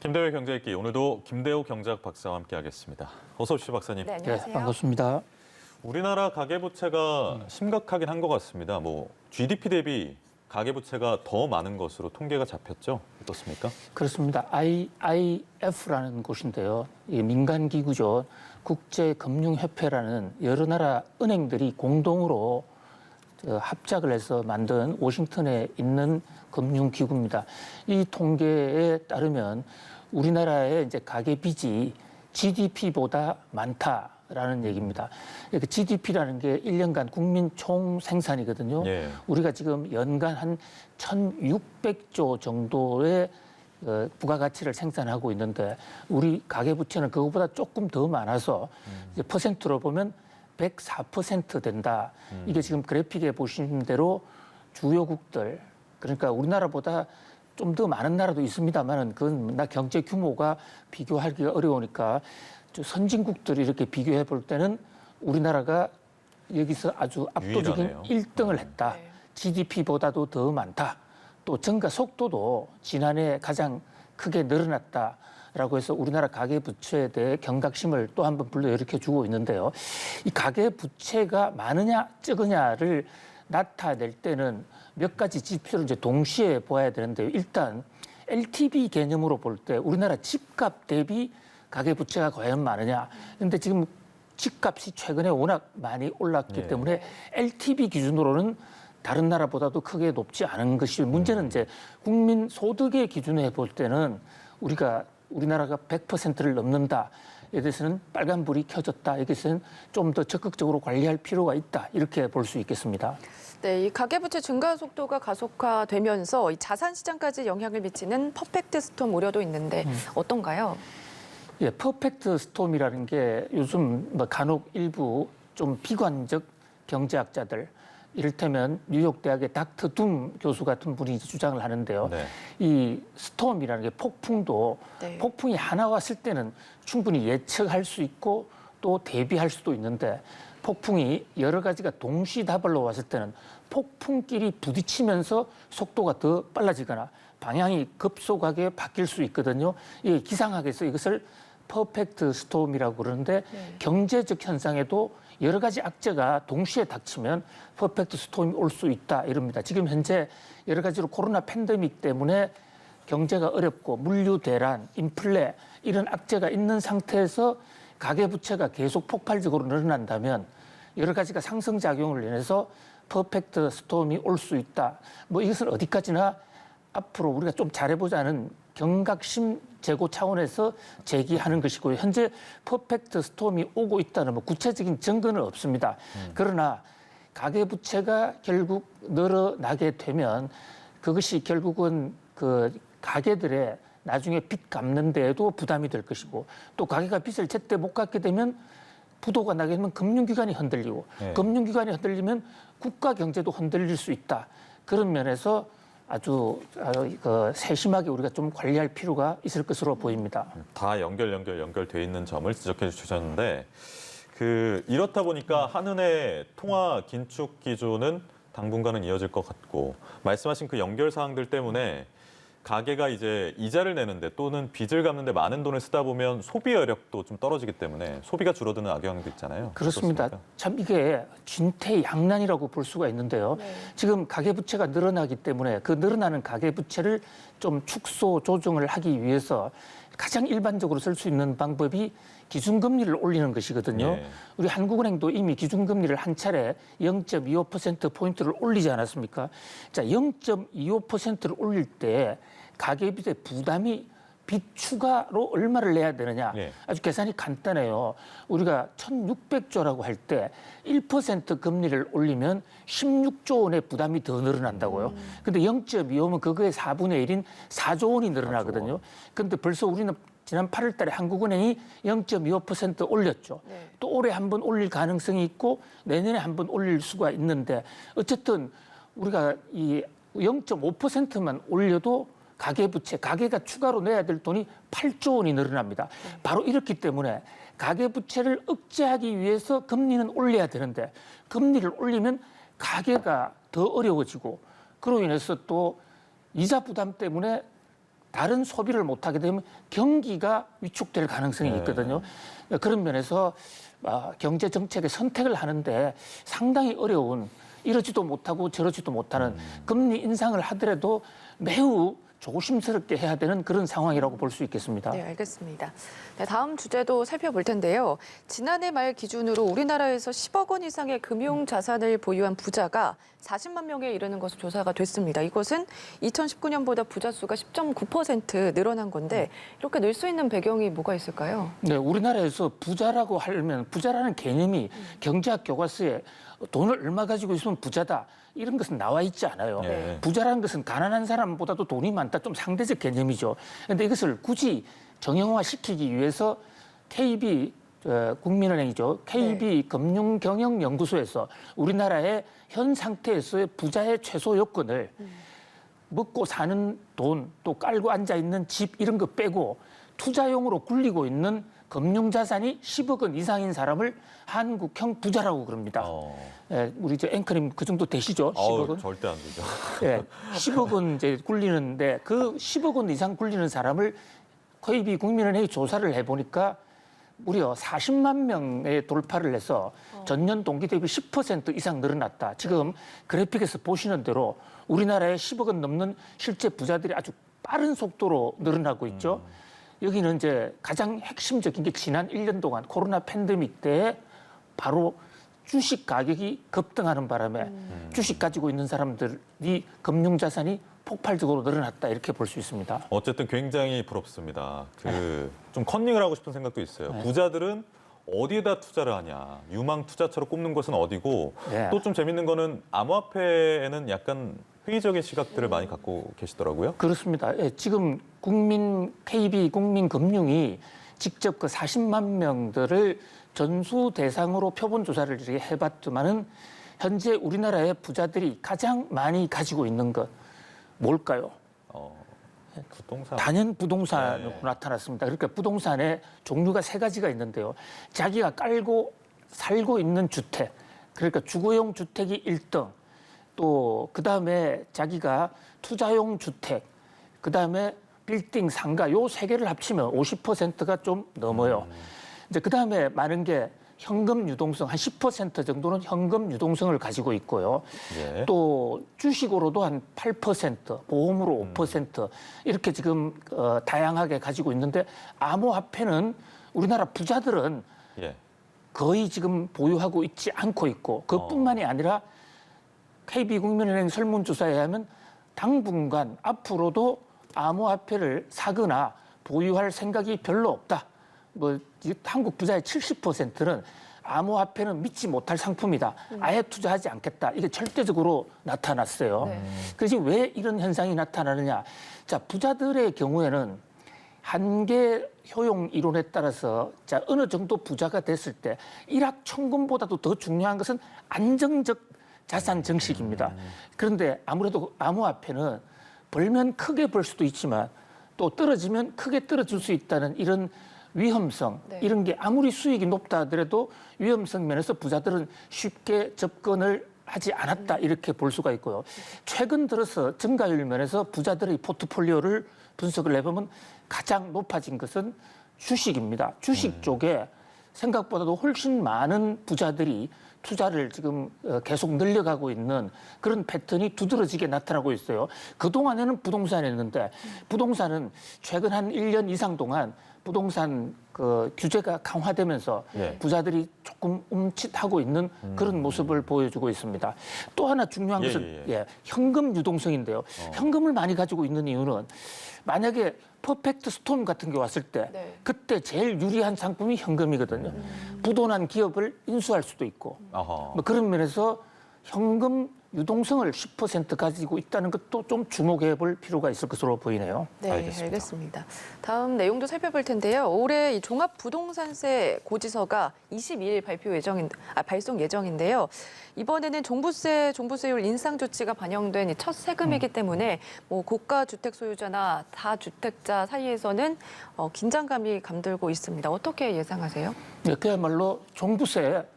김대호 경제읽기 오늘도 김대호 경제학 박사와 함께하겠습니다. 어서 오십시오, 박사님. 네, 안녕하세요. 네, 반갑습니다. 우리나라 가계부채가 심각하긴 한 것 같습니다. GDP 대비 가계부채가 더 많은 것으로 통계가 잡혔죠? 어떻습니까? 그렇습니다. IIF라는 곳인데요. 이 민간기구죠. 국제금융협회라는 여러 나라 은행들이 공동으로 합작을 해서 만든 워싱턴에 있는 금융기구입니다. 이 통계에 따르면 우리나라의 이제 가계빚이 GDP보다 많다라는 얘기입니다. GDP라는 게 1년간 국민 총생산이거든요. 예. 우리가 지금 연간 한 1,600조 정도의 부가가치를 생산하고 있는데 우리 가계부채는 그것보다 조금 더 많아서 이제 퍼센트로 보면 104% 된다. 이게 지금 그래픽에 보신 대로 주요국들, 그러니까 우리나라보다 좀 더 많은 나라도 있습니다만은 그건 경제 규모가 비교하기가 어려우니까 선진국들이 이렇게 비교해 볼 때는 우리나라가 여기서 아주 압도적인 유일하네요. 1등을 했다. 네. GDP보다도 더 많다. 또 증가 속도도 지난해 가장 크게 늘어났다라고 해서 우리나라 가계부채에 대해 경각심을 또 한 번 불러일으켜 주고 있는데요. 이 가계부채가 많으냐 적으냐를 나타낼 때는 몇 가지 지표를 이제 동시에 보아야 되는데요. 일단 LTV 개념으로 볼 때 우리나라 집값 대비 가계부채가 과연 많으냐. 그런데 지금 집값이 최근에 워낙 많이 올랐기 예. 때문에 LTV 기준으로는 다른 나라보다도 크게 높지 않은 것이 문제는 이제 국민 소득의 기준에 볼 때는 우리나라가 100%를 넘는다에 대해서는 빨간불이 켜졌다. 여기서는 좀 더 적극적으로 관리할 필요가 있다. 이렇게 볼 수 있겠습니다. 네, 이 가계부채 증가 속도가 가속화되면서 이 자산 시장까지 영향을 미치는 퍼펙트 스톰 우려도 있는데 어떤가요? 예, 퍼펙트 스톰이라는 게 요즘 간혹 일부 좀 비관적 경제학자들, 이를테면 뉴욕 대학의 닥터 둠 교수 같은 분이 주장을 하는데요. 네. 이 스톰이라는 게 폭풍도 네. 폭풍이 하나 왔을 때는 충분히 예측할 수 있고 또 대비할 수도 있는데 폭풍이 여러 가지가 동시다발로 왔을 때는 폭풍끼리 부딪히면서 속도가 더 빨라지거나 방향이 급속하게 바뀔 수 있거든요. 이 기상학에서 이것을 퍼펙트 스톰이라고 그러는데 네. 경제적 현상에도 여러 가지 악재가 동시에 닥치면 퍼펙트 스톰이 올 수 있다 이럽니다. 지금 현재 여러 가지로 코로나 팬데믹 때문에 경제가 어렵고 물류 대란, 인플레 이런 악재가 있는 상태에서 가계부채가 계속 폭발적으로 늘어난다면 여러 가지가 상승작용을 인해서 퍼펙트 스톰이 올 수 있다. 이것은 어디까지나 앞으로 우리가 좀 잘해보자는 경각심 제고 차원에서 제기하는 것이고요. 현재 퍼펙트 스톰이 오고 있다는 구체적인 증거는 없습니다. 그러나 가계부채가 결국 늘어나게 되면 그것이 결국은 그 가계들의 나중에 빚 갚는 데에도 부담이 될 것이고 또 가계가 빚을 제때 못 갚게 되면 부도가 나게 되면 금융기관이 흔들리고 네. 금융기관이 흔들리면 국가 경제도 흔들릴 수 있다. 그런 면에서 아주 세심하게 우리가 좀 관리할 필요가 있을 것으로 보입니다. 다 연결돼 있는 점을 지적해 주셨는데 이렇다 보니까 한은의 통화 긴축 기조는 당분간은 이어질 것 같고 말씀하신 그 연결 사항들 때문에 가계가 이제 이자를 내는데 또는 빚을 갚는데 많은 돈을 쓰다 보면 소비 여력도 좀 떨어지기 때문에 소비가 줄어드는 악영향도 있잖아요. 그렇습니다. 어떻습니까? 참 이게 진퇴양난이라고 볼 수가 있는데요. 네. 지금 가계부채가 늘어나기 때문에 그 늘어나는 가계부채를 좀 축소 조정을 하기 위해서 가장 일반적으로 쓸 수 있는 방법이 기준금리를 올리는 것이거든요. 예. 우리 한국은행도 이미 기준금리를 한 차례 0.25%포인트를 올리지 않았습니까? 자, 0.25%를 올릴 때 가계빚의 부담이 빚 추가로 얼마를 내야 되느냐. 예. 아주 계산이 간단해요. 우리가 1,600조라고 할 때 1% 금리를 올리면 16조 원의 부담이 더 늘어난다고요. 근데 0.25면 그거의 4분의 1인 4조 원이 늘어나거든요. 근데 벌써 우리는 지난 8월 달에 한국은행이 0.25% 올렸죠. 네. 또 올해 한 번 올릴 가능성이 있고 내년에 한 번 올릴 수가 있는데 어쨌든 우리가 이 0.5%만 올려도 가계가 추가로 내야 될 돈이 8조 원이 늘어납니다. 바로 이렇기 때문에 가계부채를 억제하기 위해서 금리는 올려야 되는데 금리를 올리면 가계가 더 어려워지고 그로 인해서 또 이자 부담 때문에 다른 소비를 못하게 되면 경기가 위축될 가능성이 네. 있거든요. 그런 면에서 경제 정책의 선택을 하는데 상당히 어려운 이러지도 못하고 저러지도 못하는 금리 인상을 하더라도 매우 조심스럽게 해야 되는 그런 상황이라고 볼 수 있겠습니다. 네, 알겠습니다. 네, 다음 주제도 살펴볼 텐데요. 지난해 말 기준으로 우리나라에서 10억 원 이상의 금융 자산을 보유한 부자가 40만 명에 이르는 것으로 조사가 됐습니다. 이것은 2019년보다 부자 수가 10.9% 늘어난 건데 이렇게 늘 수 있는 배경이 뭐가 있을까요? 네, 우리나라에서 부자라고 하면 부자라는 개념이 경제학 교과서에 돈을 얼마 가지고 있으면 부자다 이런 것은 나와 있지 않아요. 네. 부자라는 것은 가난한 사람보다도 돈이 많다 좀 상대적 개념이죠. 그런데 이것을 굳이 정형화시키기 위해서 KB 국민은행이죠. KB 금융경영연구소에서 우리나라의 현 상태에서의 부자의 최소 요건을 먹고 사는 돈, 또 깔고 앉아 있는 집 이런 거 빼고 투자용으로 굴리고 있는 금융자산이 10억 원 이상인 사람을 한국형 부자라고 그럽니다. 예, 우리 저 앵커님 그 정도 되시죠? 10억 원? 절대 안 되죠. 예, 10억 원 이제 굴리는데 그 10억 원 이상 굴리는 사람을 KB 국민은행이 조사를 해보니까 무려 40만 명에 돌파를 해서 전년 동기 대비 10% 이상 늘어났다. 지금 그래픽에서 보시는 대로 우리나라의 10억 원 넘는 실제 부자들이 아주 빠른 속도로 늘어나고 있죠. 여기는 이제 가장 핵심적인 게 지난 1년 동안 코로나 팬데믹 때에 바로 주식 가격이 급등하는 바람에 주식 가지고 있는 사람들이 금융자산이 폭발적으로 늘어났다 이렇게 볼 수 있습니다. 어쨌든 굉장히 부럽습니다. 좀 컨닝을 하고 싶은 생각도 있어요. 부자들은 어디에다 투자를 하냐. 유망 투자처로 꼽는 것은 어디고 네. 또 좀 재밌는 거는 암호화폐에는 약간 회의적인 시각들을 많이 갖고 계시더라고요. 그렇습니다. 예, 지금 KB 국민금융이 직접 그 40만 명들을 전수 대상으로 표본 조사를 이렇게 해봤지만은 현재 우리나라의 부자들이 가장 많이 가지고 있는 것 뭘까요? 부동산. 단연 부동산으로 네. 나타났습니다. 그러니까 부동산의 종류가 세 가지가 있는데요. 자기가 깔고 살고 있는 주택, 그러니까 주거용 주택이 1등, 또 그다음에 자기가 투자용 주택, 그다음에 빌딩, 상가 요 세 개를 합치면 50%가 좀 넘어요. 이제 그다음에 많은 게 현금 유동성 한 10% 정도는 현금 유동성을 가지고 있고요. 예. 또 주식으로도 한 8%, 보험으로 5% 이렇게 지금 다양하게 가지고 있는데 암호화폐는 우리나라 부자들은 예. 거의 지금 보유하고 있지 않고 있고 그뿐만이 아니라 KB국민은행 설문조사에 의하면 당분간 앞으로도 암호화폐를 사거나 보유할 생각이 별로 없다. 한국 부자의 70%는 암호화폐는 믿지 못할 상품이다. 아예 투자하지 않겠다. 이게 절대적으로 나타났어요. 네. 그래서 왜 이런 현상이 나타나느냐. 자, 부자들의 경우에는 한계 효용 이론에 따라서 자, 어느 정도 부자가 됐을 때 일확천금보다도 더 중요한 것은 안정적 자산 정식입니다. 그런데 아무래도 암호화폐는 벌면 크게 벌 수도 있지만 또 떨어지면 크게 떨어질 수 있다는 이런 위험성, 네. 이런 게 아무리 수익이 높다 하더라도 위험성 면에서 부자들은 쉽게 접근을 하지 않았다 이렇게 볼 수가 있고요. 최근 들어서 증가율 면에서 부자들의 포트폴리오를 분석을 해보면 가장 높아진 것은 주식입니다. 주식 쪽에 생각보다도 훨씬 많은 부자들이 투자를 지금 계속 늘려가고 있는 그런 패턴이 두드러지게 나타나고 있어요. 그동안에는 부동산이었는데 부동산은 최근 한 1년 이상 동안 부동산 규제가 강화되면서 네. 부자들이 조금 움찔하고 있는 그런 모습을 보여주고 있습니다. 또 하나 중요한 것은 현금 유동성인데요. 현금을 많이 가지고 있는 이유는 만약에 퍼펙트 스톰 같은 게 왔을 때 네. 그때 제일 유리한 상품이 현금이거든요. 부도난 기업을 인수할 수도 있고 아하. 뭐 그런 면에서 현금 유동성을 10% 가지고 있다는 것도 좀 주목해 볼 필요가 있을 것으로 보이네요. 네, 알겠습니다. 알겠습니다. 다음 내용도 살펴볼 텐데요. 올해 이 종합부동산세 고지서가 22일 발송 예정인데요. 이번에는 종부세율 인상 조치가 반영된 첫 세금이기 때문에 뭐 고가 주택 소유자나 다주택자 사이에서는 긴장감이 감돌고 있습니다. 어떻게 예상하세요? 네, 그야말로 종부세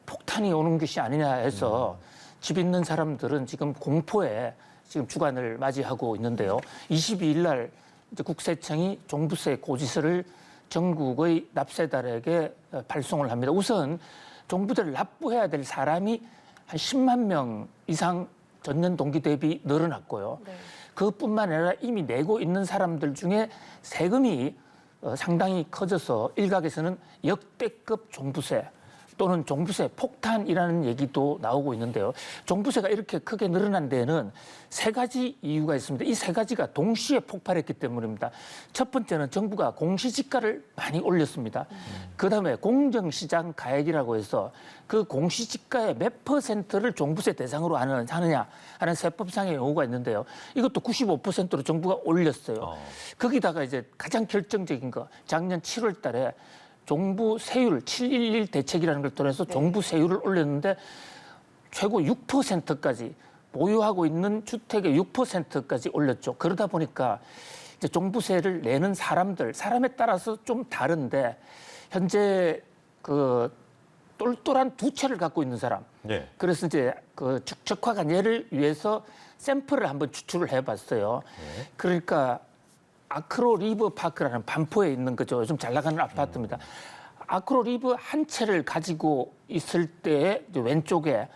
폭탄이 오는 것이 아니냐 해서 집 있는 사람들은 지금 공포에 지금 주간을 맞이하고 있는데요. 22일 날 이제 국세청이 종부세 고지서를 전국의 납세달에게 발송을 합니다. 우선 종부세를 납부해야 될 사람이 한 10만 명 이상 전년 동기 대비 늘어났고요. 네. 그것뿐만 아니라 이미 내고 있는 사람들 중에 세금이 상당히 커져서 일각에서는 역대급 종부세 또는 종부세 폭탄이라는 얘기도 나오고 있는데요. 종부세가 이렇게 크게 늘어난 데에는 세 가지 이유가 있습니다. 이 세 가지가 동시에 폭발했기 때문입니다. 첫 번째는 정부가 공시지가를 많이 올렸습니다. 그다음에 공정시장 가액이라고 해서 그 공시지가의 몇 %를 종부세 대상으로 하느냐 하는 세법상의 요구가 있는데요. 이것도 95%로 정부가 올렸어요. 거기다가 이제 가장 결정적인 거 작년 7월 달에 종부 세율 711 대책이라는 걸 통해서 종부 세율을 올렸는데 최고 6%까지 보유하고 있는 주택의 6%까지 올렸죠. 그러다 보니까 이제 종부세를 내는 사람에 따라서 좀 다른데 현재 그 똘똘한 두 채를 갖고 있는 사람. 예. 그래서 이제 그 축적화간 예를 위해서 샘플을 한번 추출을 해봤어요. 그러니까 아크로 리브 파크라는 반포에 있는 거죠. 요즘 잘 나가는 아파트입니다. 아크로 리브 한 채를 가지고 있을 때 왼쪽에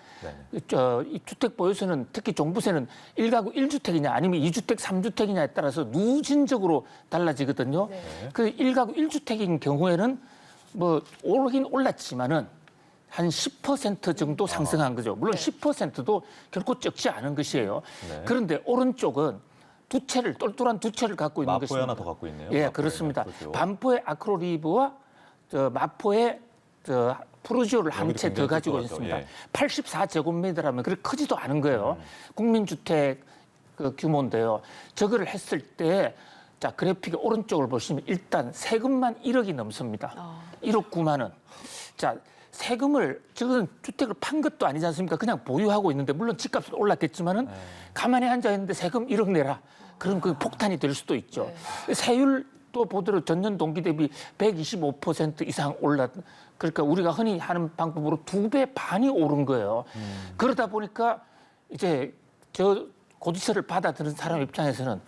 이 주택 보유세는 특히 종부세는 1가구 1주택이냐 아니면 2주택 3주택이냐에 따라서 누진적으로 달라지거든요. 그 1가구 1주택인 경우에는 뭐 오르긴 올랐지만은 한 10% 정도 상승한 거죠. 물론 10%도 결코 적지 않은 것이에요. 그런데 오른쪽은 똘똘한 두 채를 갖고 있는 마포에 것입니다. 하나 더 갖고 있네요. 예, 마포에 그렇습니다. 프루지오. 반포의 아크로리브와 마포의 푸르지오를 한 여기도 채 더 굉장히 가지고 크죠. 있습니다. 예. 84제곱미터라면 그렇게 크지도 않은 거예요. 국민주택 그 규모인데요. 저거를 했을 때 자, 그래픽의 오른쪽을 보시면 일단 세금만 1억이 넘습니다. 1억 9만 원. 자, 세금을 저건 주택을 판 것도 아니지 않습니까? 그냥 보유하고 있는데 물론 집값은 올랐겠지만은 가만히 앉아 있는데 세금 1억 내라. 그럼 그 폭탄이 될 수도 있죠. 세율도 보더라도 전년 동기 대비 125% 이상 올랐. 그러니까 우리가 흔히 하는 방법으로 2배 반이 오른 거예요. 그러다 보니까 이제 저 고지서를 받아들은 사람 입장에서는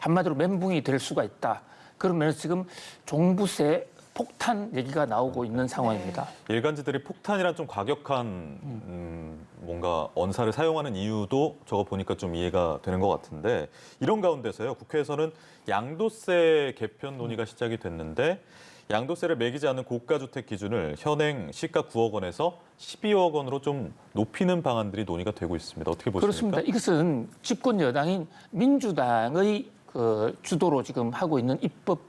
한마디로 멘붕이 될 수가 있다. 그러면 지금 종부세 폭탄 얘기가 나오고 있는 상황입니다. 일간지들이 폭탄이란 좀 과격한 뭔가 언사를 사용하는 이유도 저거 보니까 좀 이해가 되는 것 같은데 이런 가운데서요. 국회에서는 양도세 개편 논의가 시작이 됐는데 양도세를 매기지 않는 고가주택 기준을 현행 시가 9억 원에서 12억 원으로 좀 높이는 방안들이 논의가 되고 있습니다. 어떻게 보십니까? 그렇습니다. 이것은 집권 여당인 민주당의 그 주도로 지금 하고 있는 입법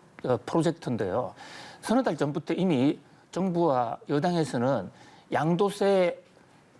프로젝트인데요. 서너 달 전부터 이미 정부와 여당에서는 양도세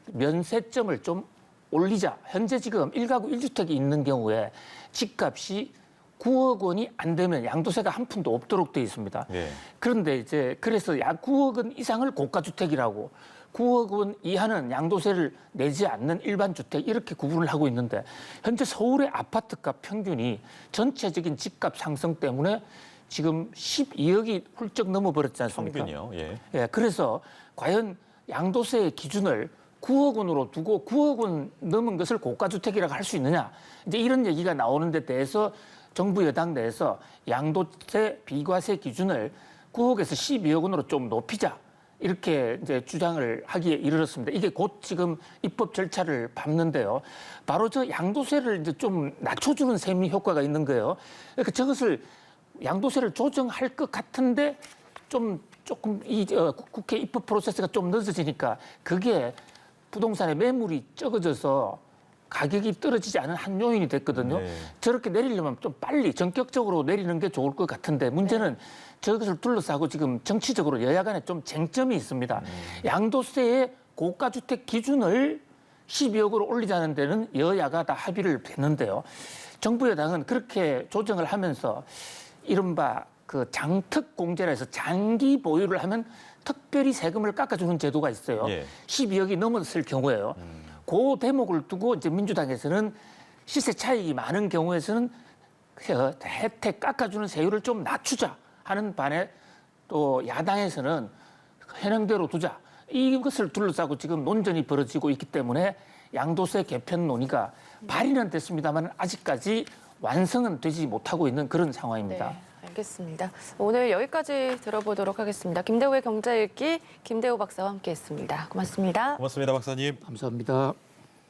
면세점을 좀 올리자. 현재 지금 1가구 1주택이 있는 경우에 집값이 9억 원이 안 되면 양도세가 한 푼도 없도록 되어 있습니다. 예. 그런데 이제 그래서 9억 원 이상을 고가주택이라고 9억 원 이하는 양도세를 내지 않는 일반 주택 이렇게 구분을 하고 있는데 현재 서울의 아파트값 평균이 전체적인 집값 상승 때문에 지금 12억이 훌쩍 넘어버렸지 않습니까? 평균이요. 예. 예, 그래서 과연 양도세의 기준을 9억 원으로 두고 9억 원 넘은 것을 고가주택이라고 할 수 있느냐? 이제 이런 얘기가 나오는 데 대해서 정부 여당 내에서 양도세 비과세 기준을 9억에서 12억 원으로 좀 높이자. 이렇게 이제 주장을 하기에 이르렀습니다. 이게 곧 지금 입법 절차를 밟는데요. 바로 저 양도세를 이제 좀 낮춰주는 셈이 효과가 있는 거예요. 그러니까 저것을 양도세를 조정할 것 같은데 조금 이 국회 입법 프로세스가 좀 늦어지니까 그게 부동산의 매물이 적어져서 가격이 떨어지지 않은 한 요인이 됐거든요. 네. 저렇게 내리려면 좀 빨리 전격적으로 내리는 게 좋을 것 같은데 문제는 저것을 둘러싸고 지금 정치적으로 여야 간에 좀 쟁점이 있습니다. 양도세의 고가주택 기준을 12억으로 올리자는 데는 여야가 다 합의를 했는데요. 정부 여당은 그렇게 조정을 하면서 이른바 그 장특공제라 해서 장기 보유를 하면 특별히 세금을 깎아주는 제도가 있어요. 예. 12억이 넘었을 경우에요. 그 대목을 두고 이제 민주당에서는 시세 차익이 많은 경우에서는 혜택 깎아주는 세율을 좀 낮추자 하는 반에 또 야당에서는 현행대로 두자. 이것을 둘러싸고 지금 논전이 벌어지고 있기 때문에 양도세 개편 논의가 발의는 됐습니다만 아직까지 완성은 되지 못하고 있는 그런 상황입니다. 네, 알겠습니다. 오늘 여기까지 들어보도록 하겠습니다. 김대우의 경제 읽기 김대우 박사와 함께했습니다. 고맙습니다. 고맙습니다, 박사님. 감사합니다.